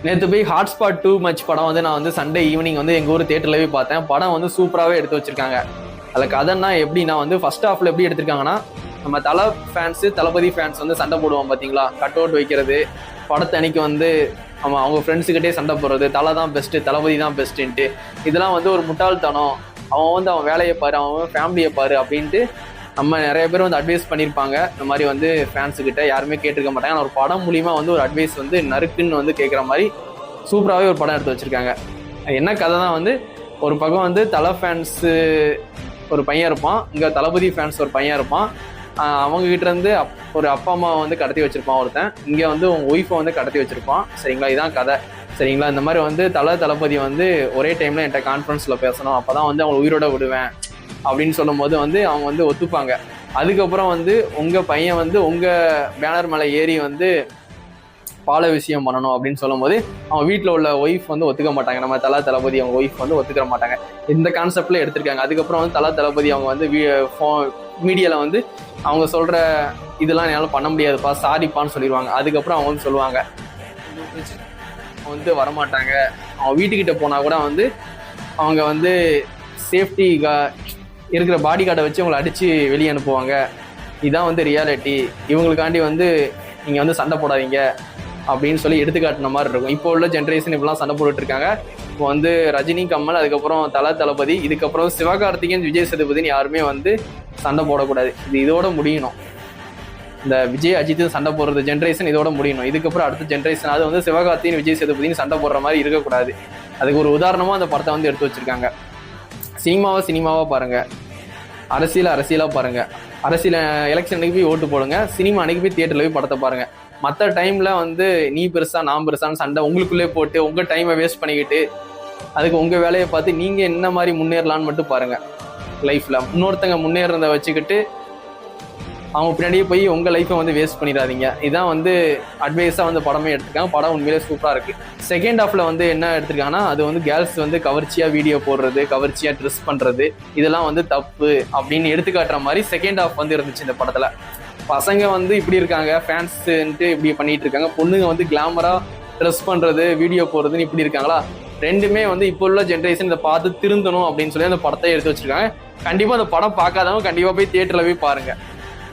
நேற்று போய் hotspot 2 much படம் வந்து நான் வந்து சண்டே ஈவினிங் வந்து எங்கள் ஊர் தேட்டரில் போய் பார்த்தேன். படம் வந்து சூப்பராகவே எடுத்து வச்சிருக்காங்க. அதில் கதைன்னா எப்படின்னா வந்து ஃபர்ஸ்ட் ஹாஃபில் எப்படி எடுத்திருக்காங்கன்னா, நம்ம தளபதி ஃபேன்ஸ் வந்து சண்டை போடுவோம் பார்த்தீங்களா, கட் அவுட் வைக்கிறது, படத்தை அன்னைக்கு வந்து அவங்க ஃப்ரெண்ட்ஸுக்கிட்டே சண்டை போடுறது, தலை தான் பெஸ்ட்டு, தளபதி தான் பெஸ்ட்டுன்ட்டு. இதெல்லாம் வந்து ஒரு முட்டாள்தனம். அவன் வந்து அவன் வேலையை பாரு, அவன் ஃபேமிலியை பாரு அப்படின்ட்டு நம்ம நிறைய பேர் வந்து அட்வைஸ் பண்ணியிருப்பாங்க. இந்த மாதிரி வந்து ஃபேன்ஸுக்கிட்ட யாருமே கேட்டிருக்க மாட்டாங்க. ஆனால் ஒரு படம் மூலிமா வந்து ஒரு அட்வைஸ் வந்து நறுக்குன்னு வந்து கேட்குற மாதிரி சூப்பராகவே ஒரு படம் எடுத்து வச்சுருக்காங்க. என்ன கதை தான் வந்து, ஒரு பக்கம் வந்து தலை ஃபேன்ஸு ஒரு பையன் இருப்பான், இங்கே தளபதி ஃபேன்ஸ் ஒரு பையன் இருப்பான். அவங்ககிட்டேருந்து ஒரு அப்பா அம்மாவை வந்து கடத்தி வச்சுருப்பான் ஒருத்தன், இங்கே வந்து உங்கள் ஒய்ஃபை வந்து கடத்தி வச்சுருப்பான். சரிங்களா, இதான் கதை. சரிங்களா, இந்த மாதிரி வந்து தளபதி வந்து ஒரே டைமில் என்கிட்ட கான்ஃபரன்ஸில் பேசணும், அப்போ தான் வந்து அவங்களை உயிரோட விடுவேன் அப்படின்னு சொல்லும் போது வந்து அவங்க வந்து ஒத்துப்பாங்க. அதுக்கப்புறம் வந்து உங்கள் பையன் வந்து உங்கள் பேனர் மேலே ஏறி வந்து பால விஷயம் பண்ணணும் அப்படின்னு சொல்லும் போது அவங்க வீட்டில் உள்ள ஒய்ஃப் வந்து ஒத்துக்க மாட்டாங்க. நம்ம தளபதி அவங்க ஒய்ஃப் வந்து ஒத்துக்க மாட்டாங்க. இந்த கான்செப்ட்ல எடுத்திருக்காங்க. அதுக்கப்புறம் வந்து தளபதி அவங்க வந்து மீடியாவில் வந்து அவங்க சொல்கிற இதெல்லாம் என்னால் பண்ண முடியாதுப்பா, சாரிப்பான்னு சொல்லிடுவாங்க. அதுக்கப்புறம் அவங்க வந்து சொல்லுவாங்க, வந்து வரமாட்டாங்க. அவங்க வீட்டுக்கிட்ட போனால் கூட வந்து அவங்க வந்து சேஃப்டி இருக்கிற பாடி கார்டை வச்சு அவங்களை அடித்து வெளியே அனுப்புவாங்க. இதுதான் வந்து ரியாலிட்டி. இவங்களுக்காண்டி வந்து நீங்கள் வந்து சண்டை போடாதீங்க அப்படின்னு சொல்லி எடுத்துக்காட்டின மாதிரி இருக்கும். இப்போ உள்ள ஜென்ரேஷன் இப்பெல்லாம் சண்டை போட்டுட்டு இருக்காங்க. இப்போ வந்து ரஜினி, கமல், அதுக்கப்புறம் தளபதி, இதுக்கப்புறம் சிவகார்த்திகேயன், விஜய் சேதுபதினு யாருமே வந்து சண்டை போடக்கூடாது. இதோட முடியணும். இந்த விஜய் அஜித் சண்டை போடுறது ஜென்ரேஷன் இதோட முடியணும். இதுக்கப்புறம் அடுத்த ஜென்ரேஷன் அது வந்து சிவகார்த்திகேயன், விஜய் சேதுபதினு சண்டை போடுற மாதிரி இருக்கக்கூடாது. அதுக்கு ஒரு உதாரணமாக அந்த படத்தை வந்து எடுத்து வச்சிருக்காங்க. சினிமாவாக பாருங்க, அரசியலாக பாருங்க. அரசியல் எலெக்ஷன் அன்னைக்கு போய் ஓட்டு போடுங்க, சினிமா அன்னைக்கு போய் தியேட்டர்ல போய் படத்தை பாருங்க. மற்ற டைம்ல வந்து நீ பெருசா நான் பெருசான்னு சண்டை உங்களுக்குள்ளே போட்டு உங்க டைமை வேஸ்ட் பண்ணிக்கிட்டு அதுக்கு உங்க வேலையை பார்த்து நீங்க என்ன மாதிரி முன்னேறலான்னு மட்டும் பாருங்க. லைஃப்ல இன்னொருத்தங்க முன்னேறத வச்சுக்கிட்டு அவங்க பின்னாடியே போய் உங்க லைஃப்பை வந்து வேஸ்ட் பண்ணிடாதீங்க. இதான் வந்து அட்வைஸா வந்து படமே எடுத்திருக்காங்க. படம் உண்மையிலே சூப்பரா இருக்கு. செகண்ட் ஹாஃப்ல வந்து என்ன எடுத்திருக்காங்கன்னா, அது வந்து கேர்ள்ஸ் வந்து கவர்ச்சியா வீடியோ போடுறது, கவர்ச்சியா ட்ரெஸ் பண்றது, இதெல்லாம் வந்து தப்பு அப்படின்னு எடுத்துக்காட்டுற மாதிரி செகண்ட் ஹாஃப் வந்து இருந்துச்சு இந்த படத்துல. பசங்க வந்து இப்படி இருக்காங்க, ஃபேன்ஸ்ன்ட்டு இப்படி பண்ணிட்டு இருக்காங்க. பொண்ணுங்க வந்து கிளாமரா ட்ரெஸ் பண்றது, வீடியோ போடுறதுன்னு இப்படி இருக்காங்களா. ரெண்டுமே வந்து இப்போ உள்ள ஜென்ரேஷன் இதை பார்த்து திருந்தணும் அப்படின்னு சொல்லி அந்த படத்தை எடுத்து வச்சிருக்காங்க. கண்டிப்பா அந்த படம் பார்க்காதவங்க கண்டிப்பா போய் தியேட்டர்ல போய் பாருங்க.